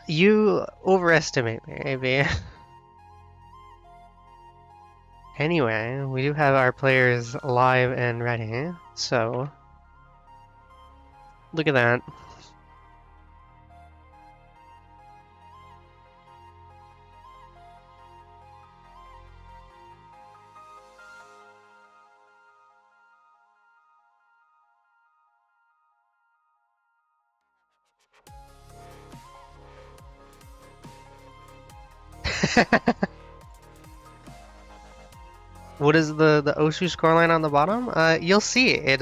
You overestimate me, maybe. Anyway, we do have our players live and ready, so look at that. What is the Osu scoreline on the bottom? You'll see it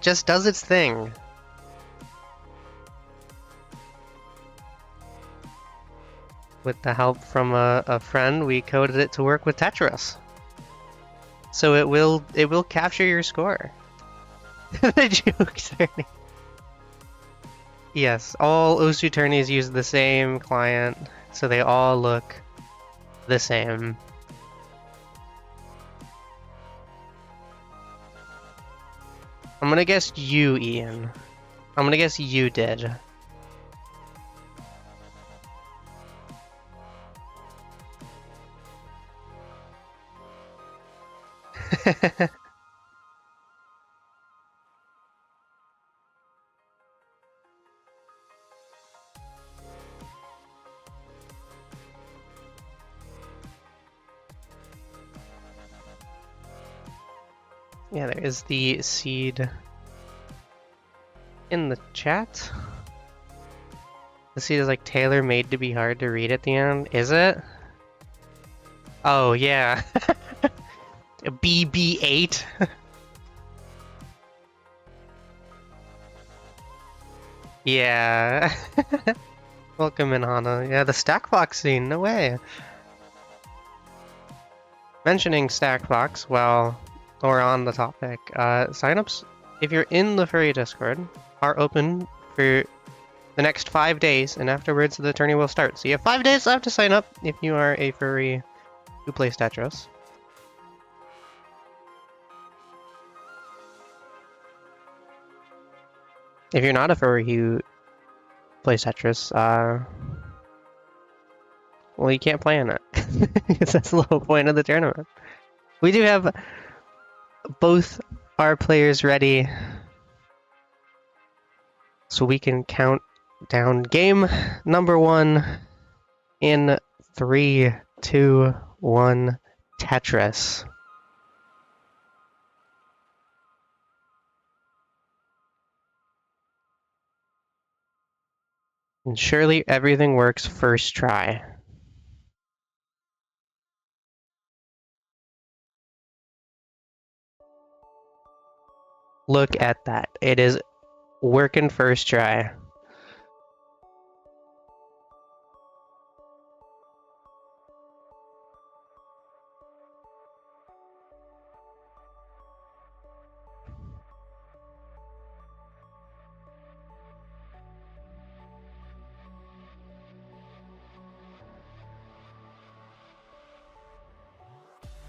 just does its thing. With the help from a friend, we coded it to work with Tetris. So it will capture your score. The joke tourney. Yes, all Osu tourneys use the same client, so they all look the same. I'm gonna guess you, Ian. I'm gonna guess you did. Yeah, there is the seed in the chat. The seed is like tailor-made to be hard to read at the end. Is it? Oh, yeah. BB8. Yeah. Welcome in, Hana. Yeah, the Stack Fox scene. No way. Mentioning Stack Fox, well, or on the topic, signups, if you're in the furry Discord, are open for the next 5 days, and afterwards the tourney will start. So you have 5 days left to sign up if you are a furry who plays Tetris. If you're not a furry who plays Tetris, well, you can't play in it. Because that's the whole point of the tournament. We do have both our players ready, so we can count down game number 1 in 3, 2, 1, Tetris. And surely everything works first try. Look at that. It is working first try.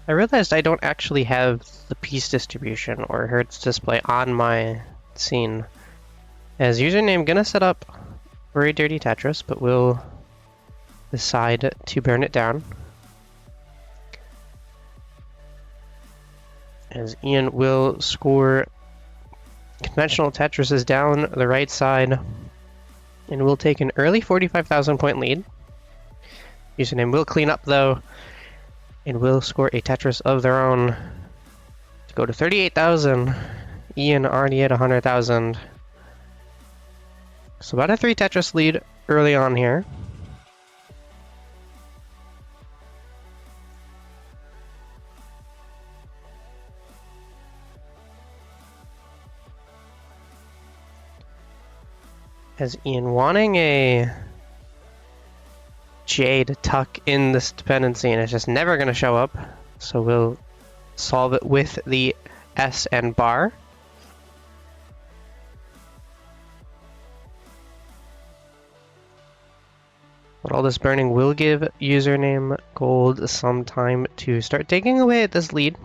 I realized I don't actually have the piece distribution or hertz display on my scene. As username, gonna set up Very Dirty Tetris, but we'll decide to burn it down. As Ian will score conventional Tetris down the right side, and we'll take an early 45,000 point lead. Username will clean up though, and will score a Tetris of their own to go to 38,000. Ian already at 100,000. So about a 3 Tetris lead early on here. As Ian wanting a J to tuck in this dependency, and it's just never going to show up. So we'll solve it with the S and bar. But all this burning will give username gold some time to start taking away at this lead.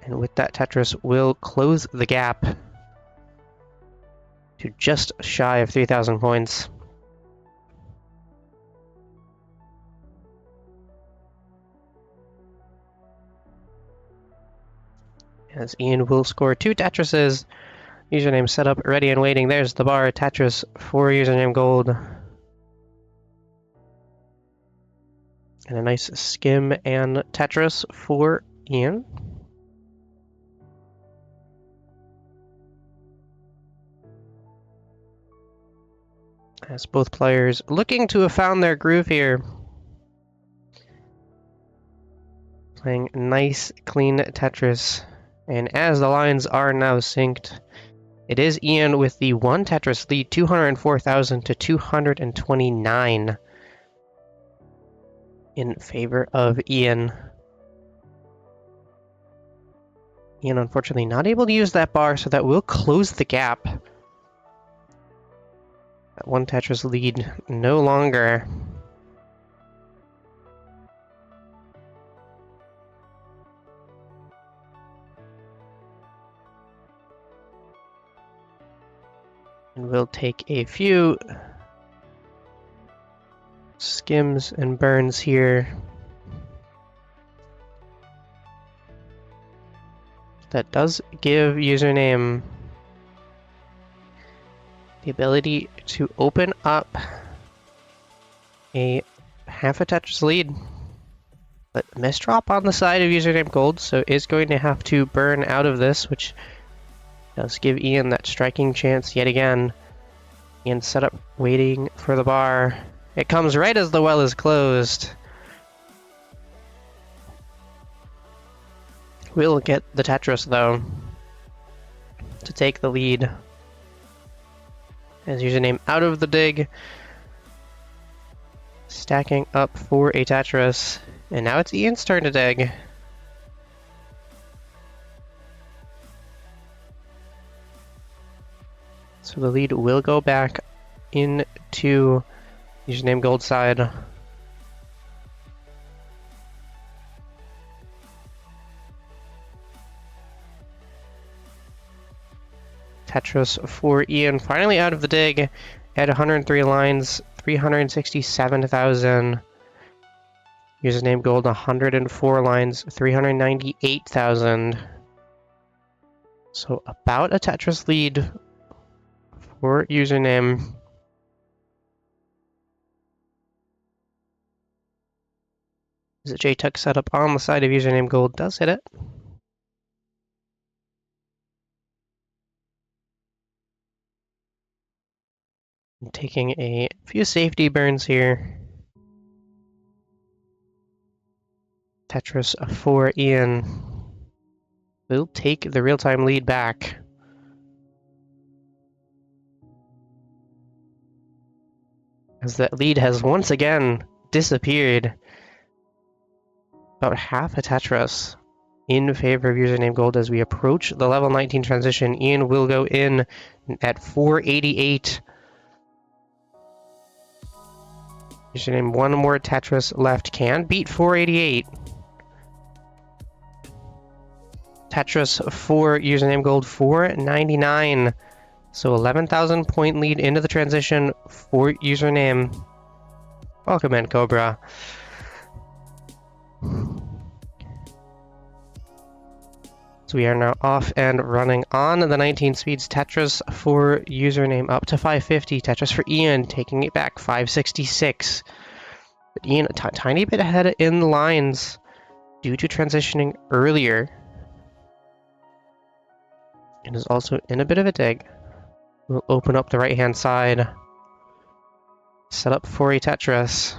And with that, Tetris will close the gap. to just shy of 3,000 points. As Ian will score 2 Tetrises. Username set up, ready and waiting. There's the bar. Tetris for username gold. And a nice skim and Tetris for Ian. As both players looking to have found their groove here. Playing nice, clean Tetris. And as the lines are now synced, it is Ian with the 1 Tetris lead, 204,000 to 229 in favor of Ian. Ian unfortunately not able to use that bar, so that will close the gap. That 1 Tetris lead no longer. And we'll take a few skims and burns here. That does give username the ability to open up a half a Tetris lead. But misdrop on the side of username gold, so is going to have to burn out of this, which does give Ian that striking chance yet again. Ian set up, waiting for the bar. It comes right as the well is closed. We'll get the Tetris, though, to take the lead. As username out of the dig. Stacking up for a Tetris. And now it's Ian's turn to dig. So the lead will go back into username gold side. Tetris for Ian, finally out of the dig at 103 lines, 367,000. Username gold, 104 lines, 398,000. So about a Tetris lead for username. The J-Tuck setup on the side of username gold does hit it. I'm taking a few safety burns here. Tetris for Ian. Will take the real-time lead back. As that lead has once again disappeared. About half a Tetris in favor of username gold as we approach the level 19 transition. Ian will go in at 488. Username one more Tetris left, can beat 488. Tetris for username gold, 499. So 11,000 point lead into the transition for username. Welcome in, Cobra. So we are now off and running on the 19 speeds. Tetris for username up to 550. Tetris for Ian taking it back 566. But Ian a tiny bit ahead in the lines due to transitioning earlier. And is also in a bit of a dig. We'll open up the right hand side. Set up for a Tetris.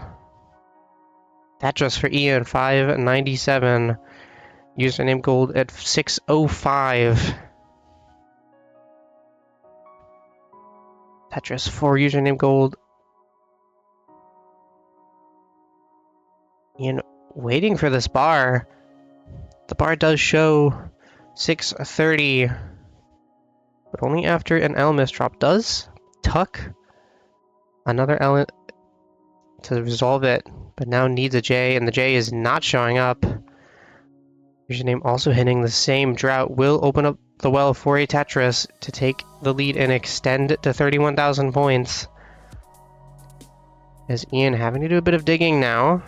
Tetris for Ian 597. Username gold at 605. Tetris for username gold. Ian waiting for this bar. The bar does show 630. But only after an L misdrop. Does tuck another L to resolve it. But now needs a J, and the J is not showing up. Username also hitting the same drought will open up the well for a Tetris to take the lead and extend to 31,000 points. As Ian having to do a bit of digging now,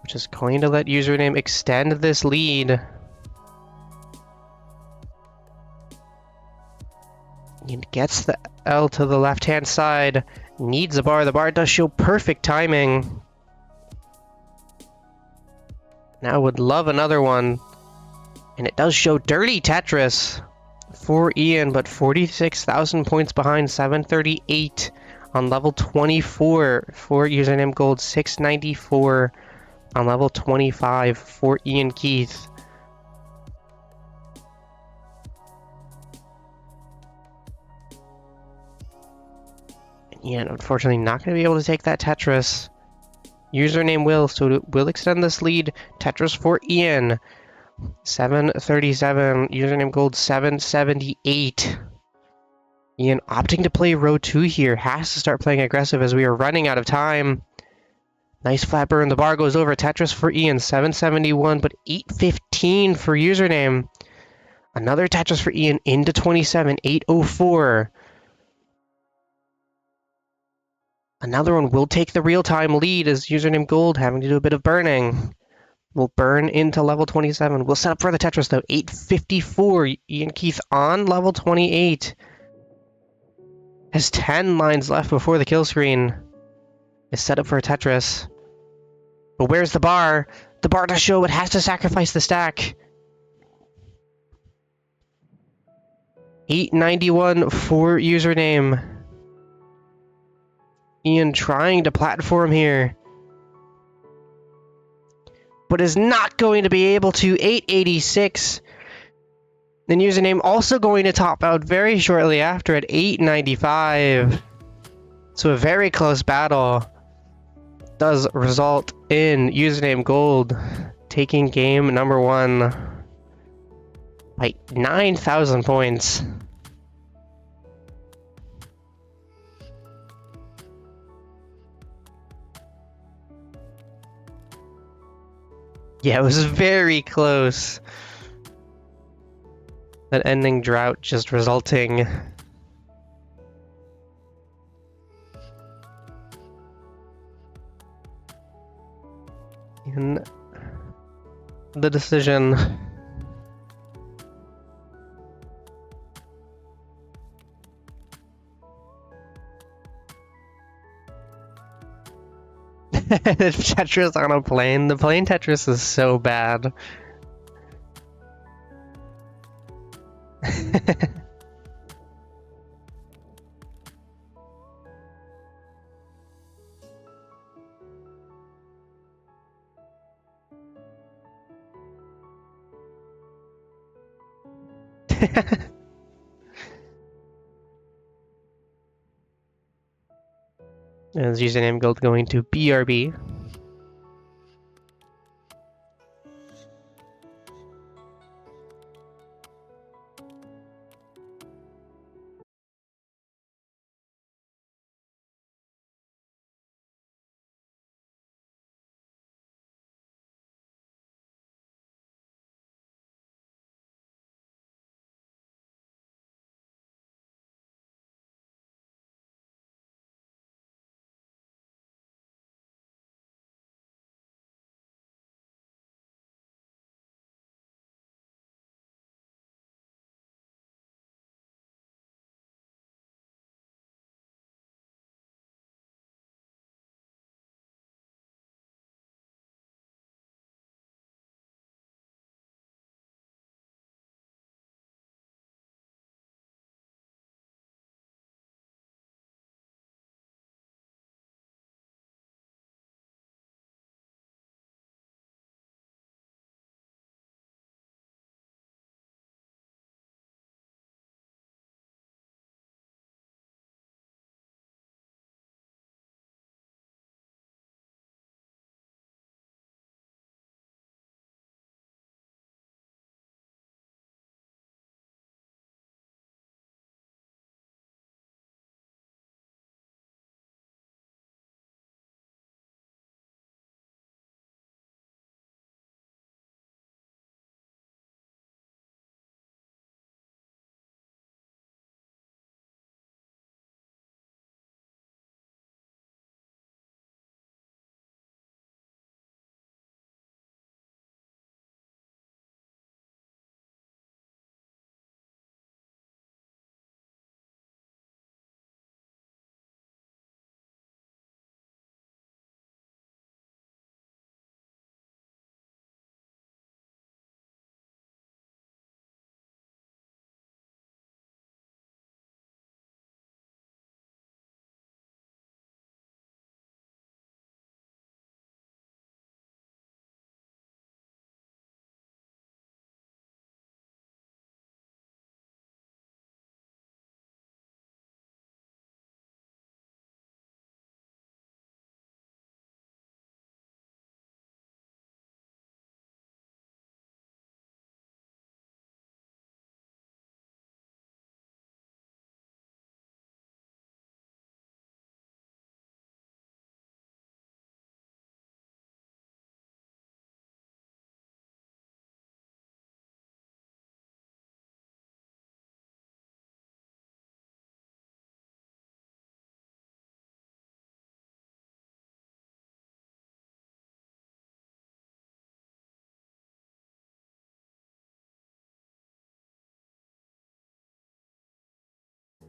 which is going to let Username extend this lead. Ian gets the L to the left-hand side, needs a bar. The bar does show perfect timing. Now would love another one. And it does show Dirty Tetris for Ian, but 46,000 points behind, 738 on level 24 for Username Gold, 694 on level 25 for IanKeith. Ian, unfortunately, not going to be able to take that Tetris. Username will, so it will extend this lead. Tetris for Ian, 737. Username Gold, 778. Ian opting to play row 2 here. Has to start playing aggressive as we are running out of time. Nice flat burn. The bar goes over. Tetris for Ian, 771, but 815 for Username. Another Tetris for Ian into 27, 804. Another one will take the real-time lead as Username Gold having to do a bit of burning. Will burn into level 27. We'll set up for the Tetris though. 854. IanKeith on level 28. Has 10 lines left before the kill screen. Is set up for a Tetris. But where's the bar? The bar does show it has to sacrifice the stack. 891 for Username. Ian trying to platform here, but is not going to be able to. 886. Then Username also going to top out very shortly after at 895. So a very close battle does result in Username Gold taking game number 1 by 9,000 points. Yeah, it was very close. That ending drought just resulting in the decision. Tetris on a plane. The plane Tetris is so bad. As Username Gold going to BRB.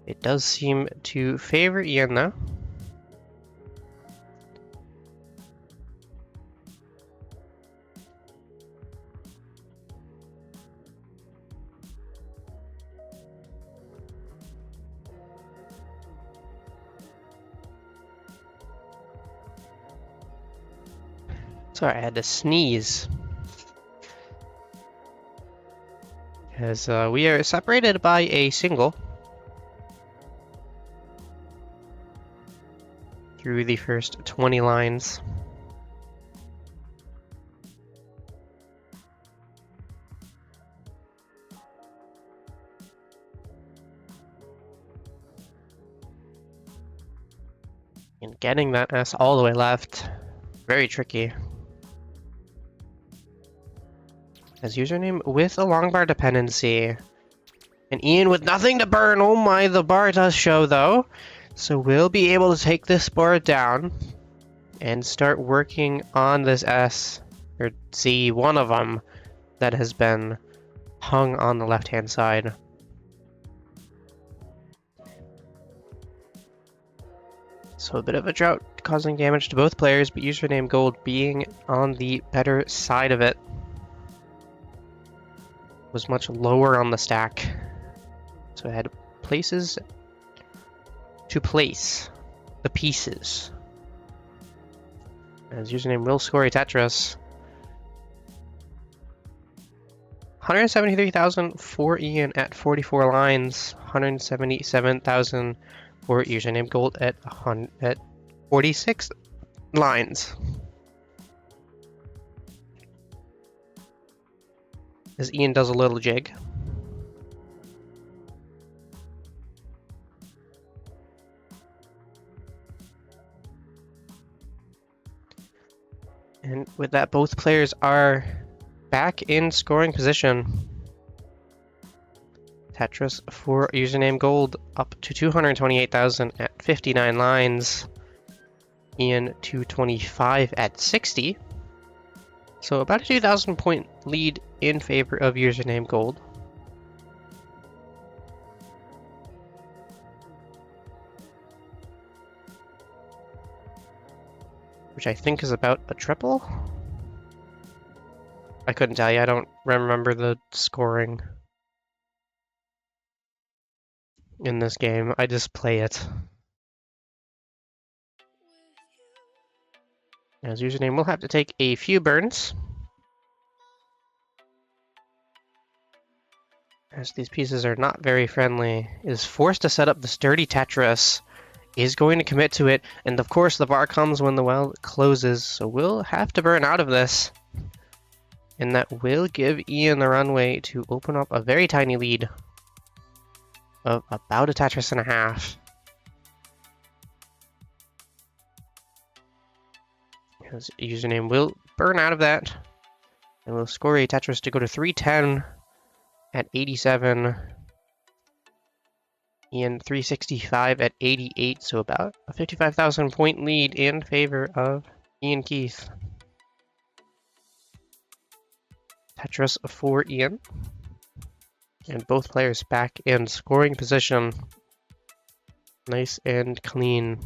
It does seem to favor Ian though. Sorry, I had to sneeze. As we are separated by a single through the first 20 lines. And getting that S all the way left, very tricky. As username with a long bar dependency. And Ian with nothing to burn. Oh my, the bar does show though. So we'll be able to take this bar down and start working on this S, or C, one of them that has been hung on the left-hand side. So a bit of a drought causing damage to both players, but username gold being on the better side of it. Was much lower on the stack. So I had places to place the pieces. As username will score a Tetris. 173,000 for Ian at 44 lines. 177,000 for username gold at 46 lines. As Ian does a little jig. And with that, both players are back in scoring position. Tetris for username gold up to 228,000 at 59 lines. Ian 225 at 60. So about a 2,000 point lead in favor of username gold. Which I think is about a triple? I couldn't tell you, I don't remember the scoring in this game. I just play it. As username will have to take a few burns. As these pieces are not very friendly, is forced to set up this dirty Tetris, is going to commit to it, and of course the bar comes when the well closes, so we'll have to burn out of this. And that will give Ian the runway to open up a very tiny lead of about a Tetris and a half. His username will burn out of that, and will score a Tetris to go to 310 at 87. Ian 365 at 88, so about a 55,000 point lead in favor of IanKeith. Tetris for Ian. And both players back in scoring position. Nice and clean.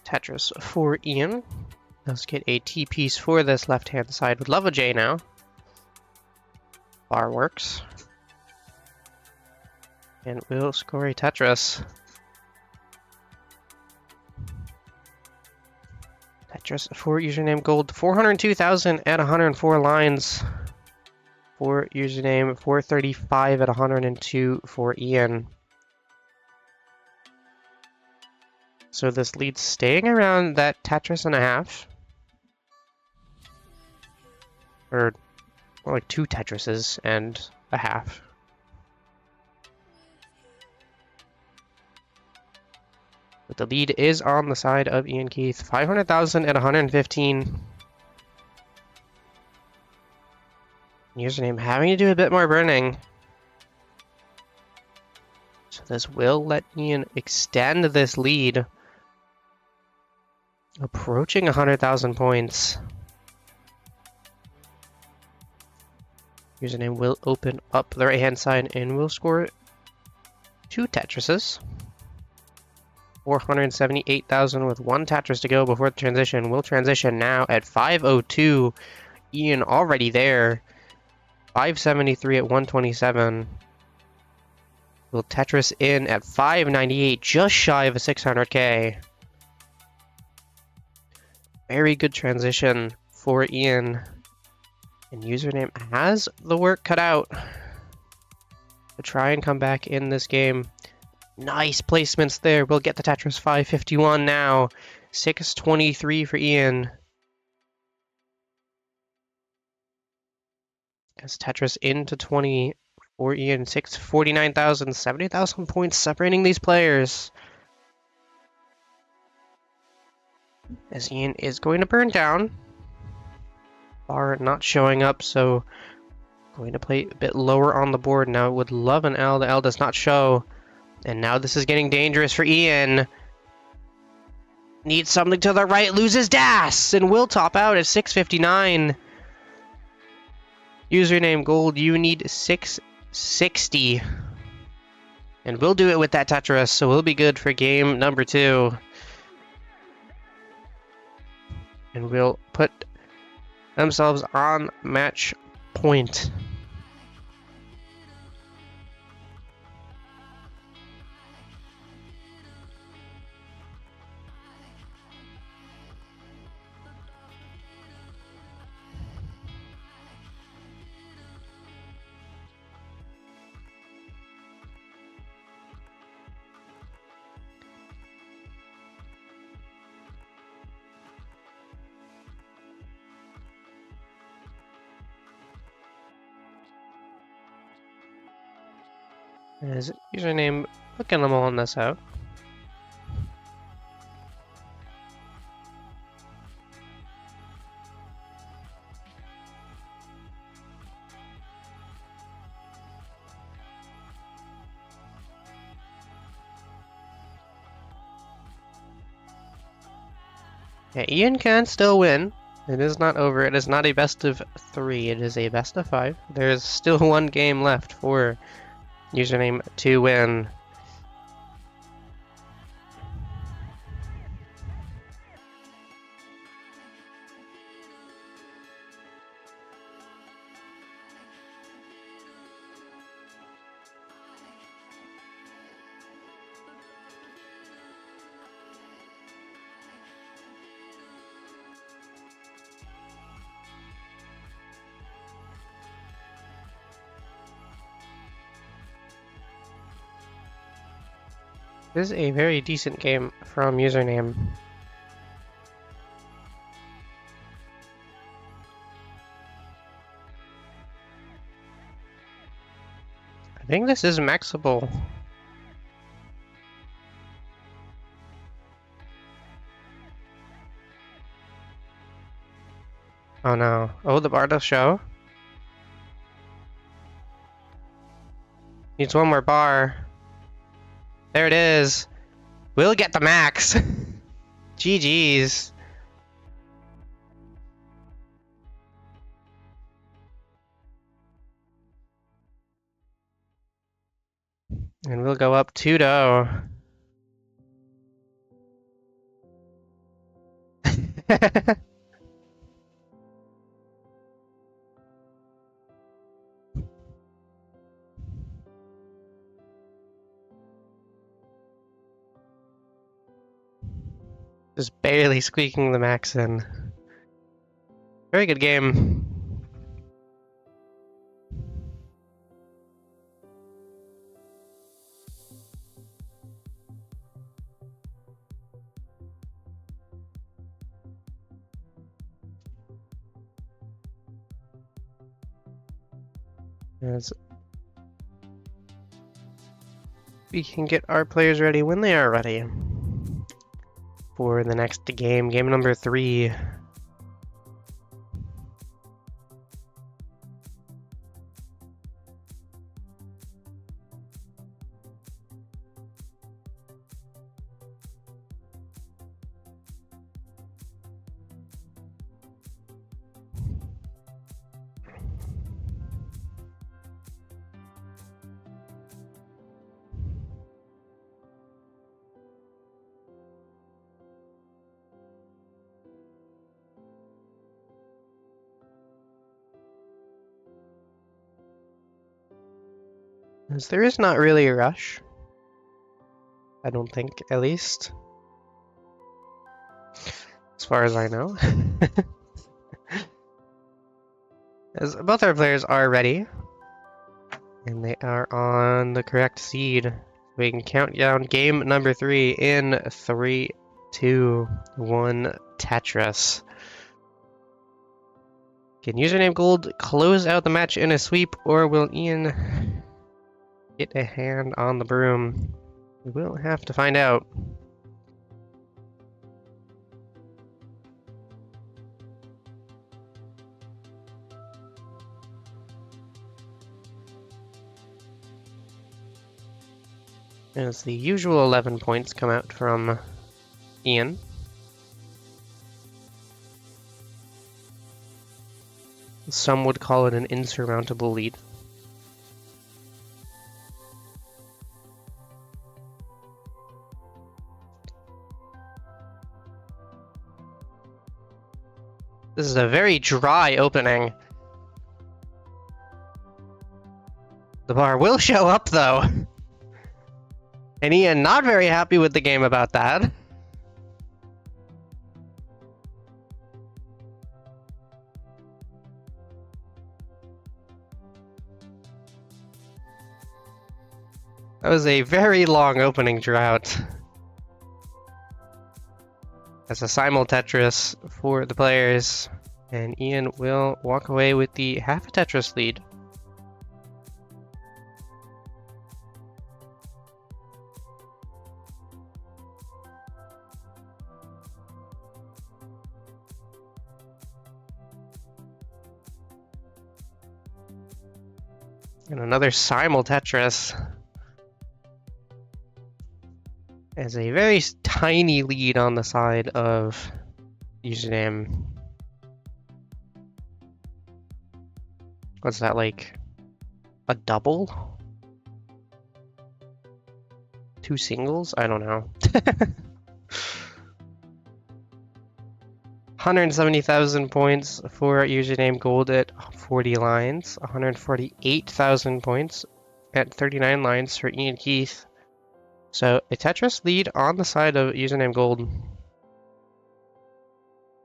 Tetris for Ian. Let's get a T piece for this left-hand side. Would love a J now. Bar works. And we'll score a Tetris. Tetris for username gold. 402,000 at 104 lines. For username 435 at 102 for Ian. So this lead's staying around that Tetris and a half. Or more like 2 Tetrises and a half. But the lead is on the side of IanKeith. 500,000 at 115. Username having to do a bit more burning. So this will let Ian extend this lead. Approaching 100,000 points. Username will open up the right-hand side and will score 2 Tetrises. 478,000 with 1 Tetris to go before the transition. We'll transition now at 5:02. Ian already there. 573 at 127. Will Tetris in at 598, just shy of a 600k. Very good transition for Ian. And Username has the work cut out to try and come back in this game. Nice placements there. We'll get the Tetris 551 now. 623 for Ian. As Tetris into 20 for Ian. 649,000, 70,000 points separating these players. As Ian is going to burn down. Bar not showing up, so going to play a bit lower on the board now. Would love an L. The L does not show. And now this is getting dangerous for Ian. Needs something to the right, loses Das, and will top out at 659. Username Gold, you need 660. And we'll do it with that Tetris, so we'll be good for game number 2. And we'll put themselves on match point. As Username looking them all on this out. Yeah, Ian can still win. It is not over. It is not a best of 3. It is a best of 5. There's still 1 game left for Username to win. This is a very decent game from Username. I think this is maxable. Oh no. Oh, the bar does show. Needs one more bar. There it is. We'll get the max. GG's. And we'll go up 2-0. Just barely squeaking the max in. Very good game. As we can get our players ready when they are ready for the next game, game number 3. As there is not really a rush. I don't think, at least. As far as I know. As both our players are ready. And they are on the correct seed. We can count down game number 3 in 3, 2, 1, Tetris. Can username Gold close out the match in a sweep, or will Ian get a hand on the broom? We will have to find out. As the usual 11 points come out from Ian. Some would call it an insurmountable lead. This is a very dry opening. The bar will show up, though. And Ian not very happy with the game about that. That was a very long opening drought. That's a simul Tetris for the players. And Ian will walk away with the half a Tetris lead. And another simul Tetris. As a very tiny lead on the side of username. What's that, like a double? 2 singles? I don't know. 170,000 points for username Gold at 40 lines. 148,000 points at 39 lines for IanKeith. So a Tetris lead on the side of username Gold.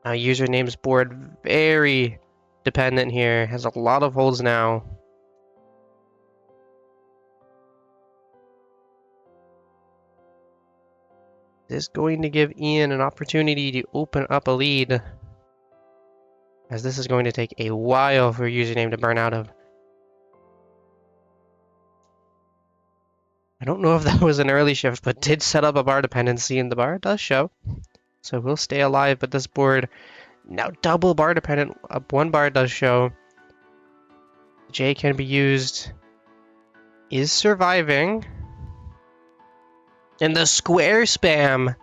Username's board very dependent here. Has a lot of holes now. This is going to give Ian an opportunity to open up a lead, as this is going to take a while for username to burn out of. I don't know if that was an early shift, but did set up a bar dependency, and the bar does show. So we'll stay alive, but this board now double bar dependent. One bar does show. J can be used. Is surviving. And the square spam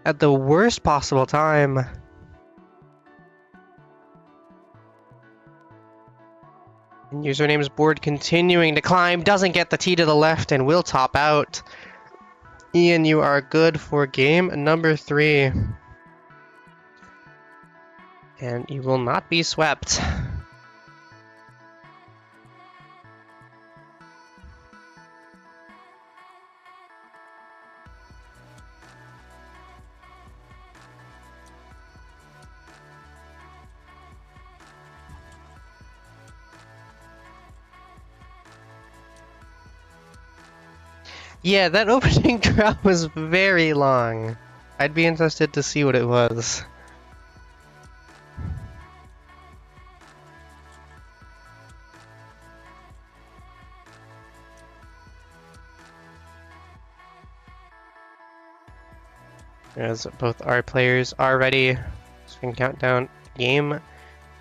at the worst possible time. And username's board continuing to climb, doesn't get the T to the left, and will top out. Ian, you are good for game number 3. And you will not be swept. Yeah, that opening drop was very long. I'd be interested to see what it was. As both our players are ready, so we can count down game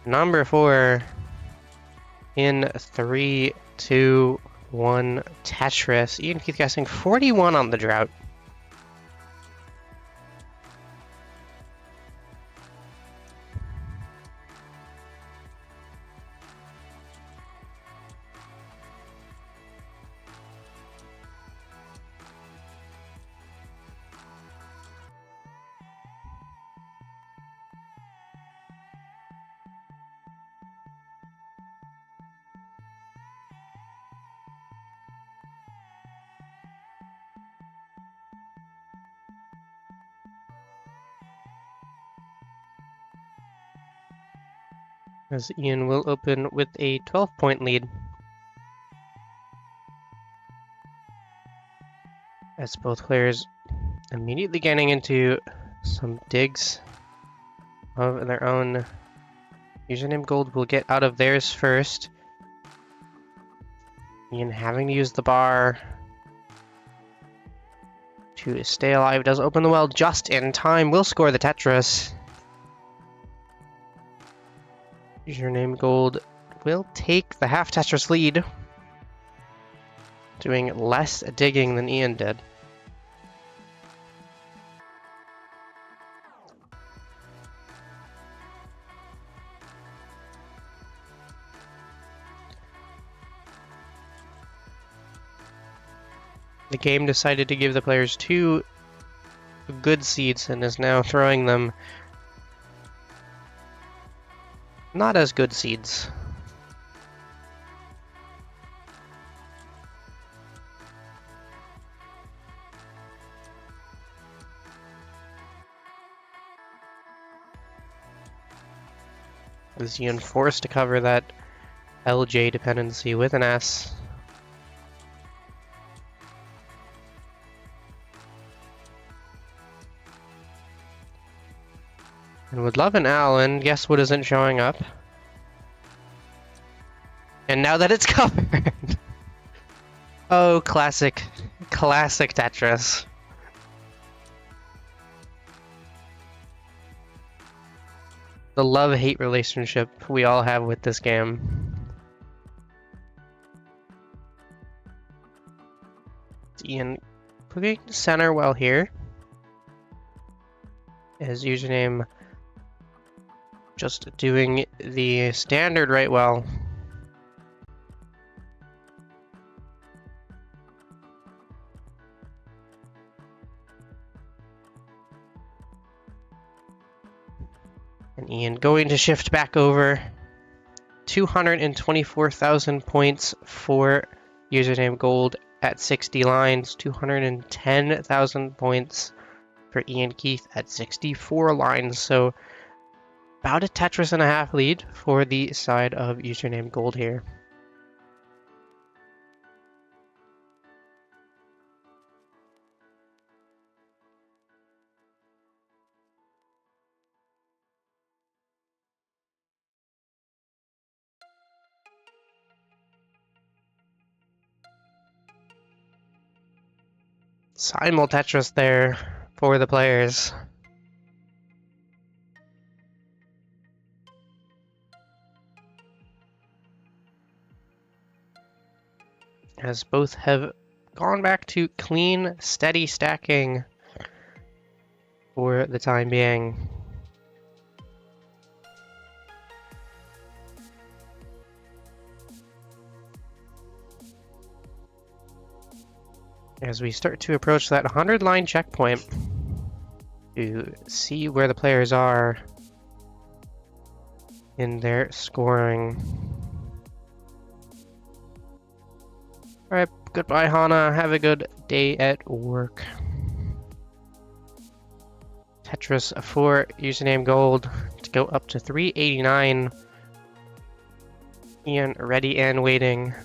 number 4 in 3, 2, 1, Tetris. IanKeith guessing 41 on the drought. as Ian will open with a 12-point lead. As both players immediately getting into some digs of their own. Username Gold will get out of theirs first. Ian having to use the bar to stay alive. Does open the well just in time. Will score the Tetris. Username Gold will take the half Tetris lead, doing less digging than Ian did. The game decided to give the players 2 good seeds and is now throwing them not as good seeds. Is Ian forced to cover that LJ dependency with an S? And would love an Allen. Guess what isn't showing up? And now that it's covered! Oh, classic. Classic Tetris. The love-hate relationship we all have with this game. Ian putting center well here. His username just doing the standard right well. And Ian going to shift back over. 224,000 points for username Gold at 60 lines. 210,000 points for IanKeith at 64 lines. So about a Tetris and a half lead for the side of username Gold here. Simul Tetris there for the players. As both have gone back to clean, steady stacking for the time being. As we start to approach that 100-line checkpoint to see where the players are in their scoring. Alright, goodbye Hana, have a good day at work. Tetris for username Gold to go up to 389. Ian ready and waiting.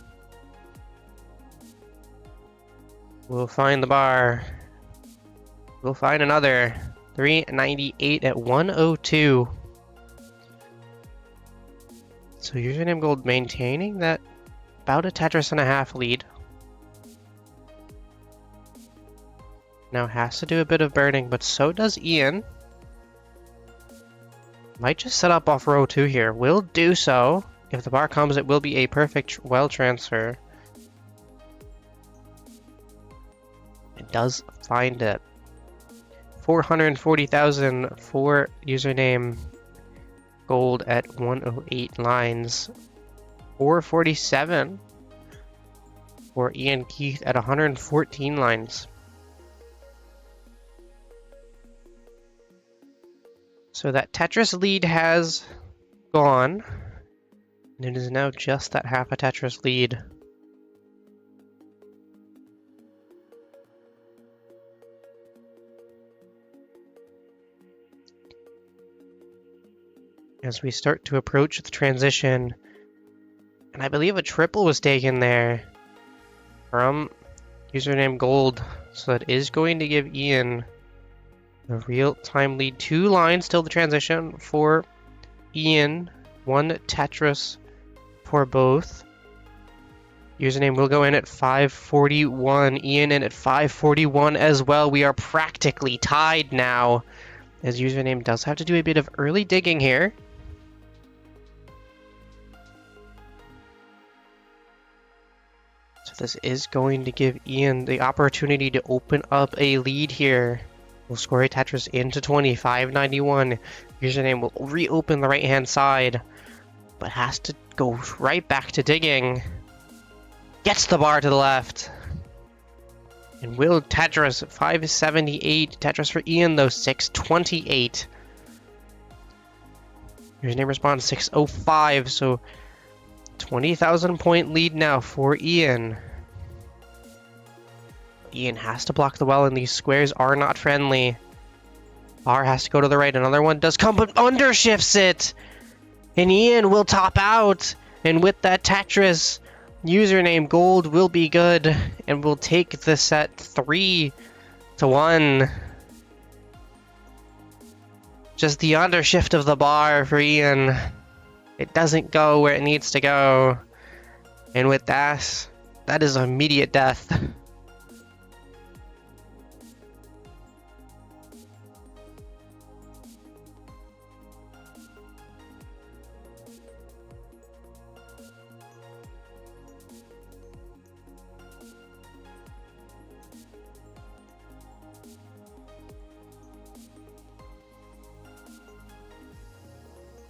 We'll find the bar. We'll find another. 398 at 102. So username Gold maintaining that about a Tetris and a half lead. Now has to do a bit of burning, but so does Ian. Might just set up off row 2 here. Will do so. If the bar comes, it will be a perfect well transfer. It does find it. 440,000 for username Gold at 108 lines. 447 for IanKeith at 114 lines. So that Tetris lead has gone, and it is now just that half a Tetris lead. as we start to approach the transition. And I believe a triple was taken there from username Gold. So that is going to give Ian a real-time lead. 2 lines till the transition for Ian. 1 Tetris for both. Username will go in at 541. Ian in at 541 as well. We are practically tied now, as username does have to do a bit of early digging here. So this is going to give Ian the opportunity to open up a lead here. We'll score a Tetris into 2591. Username will reopen the right-hand side, but has to go right back to digging. Gets the bar to the left. And will Tetris 578. Tetris for Ian though 628. Username responds 605, so 20,000 point lead now for Ian. Ian has to block the well, and these squares are not friendly. Bar has to go to the right. Another one does come, but undershifts it! And Ian will top out! And with that Tetris, username Gold will be good, and will take the set 3-1. Just the undershift of the bar for Ian. It doesn't go where it needs to go. And with that, that is immediate death.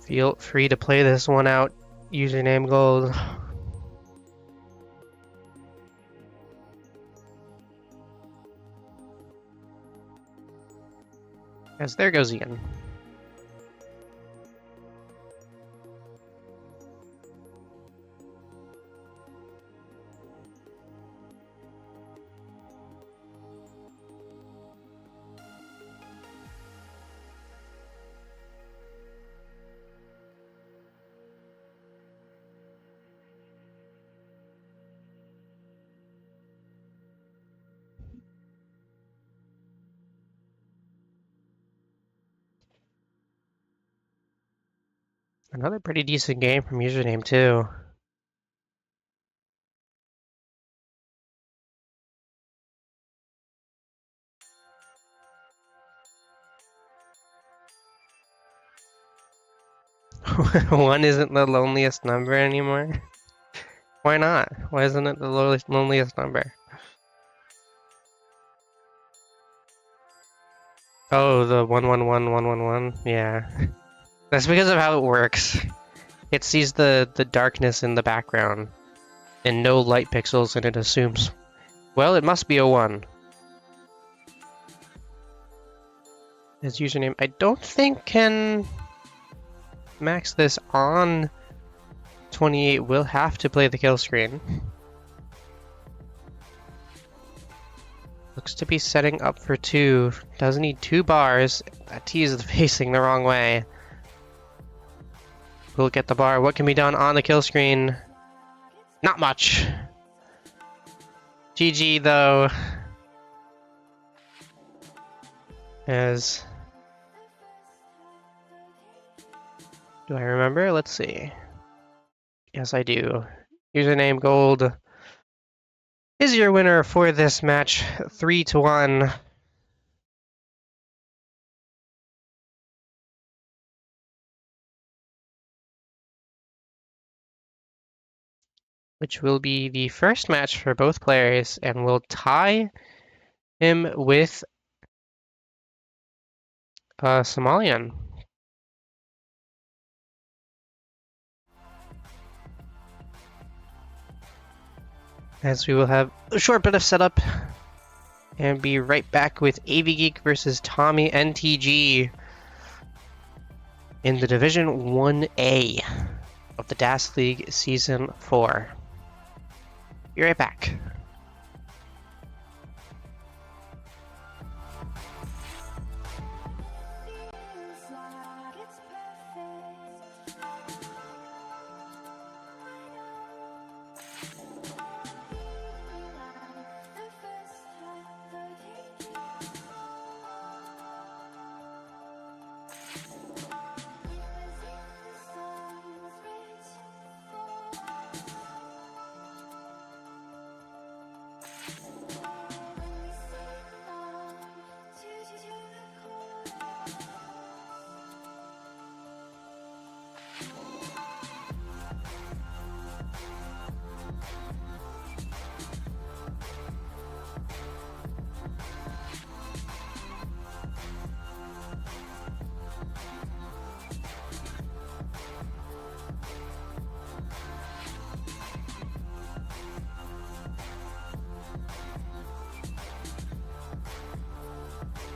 Feel free to play this one out, username Gold. As there goes Ian. Another pretty decent game from username too. One isn't the loneliest number anymore. Why not? Why isn't it the loneliest number? Oh, the 111111. Yeah. That's because of how it works. It sees the darkness in the background and no light pixels, and it assumes, well, it must be a 1. His username, I don't think can max this on 28. Will have to play the kill screen. Looks to be setting up for 2. Does need 2 bars. That T is facing the wrong way. We'll get the bar. What can be done on the kill screen? Not much. GG though. As... do I remember? Let's see. Yes, I do. Username Gold is your winner for this match, 3-1. Which will be the first match for both players, and will tie him with Somalian. As we will have a short bit of setup and be right back with AVGeek versus Tommy NTG in the Division 1A of the DAS League Season 4. Be right back.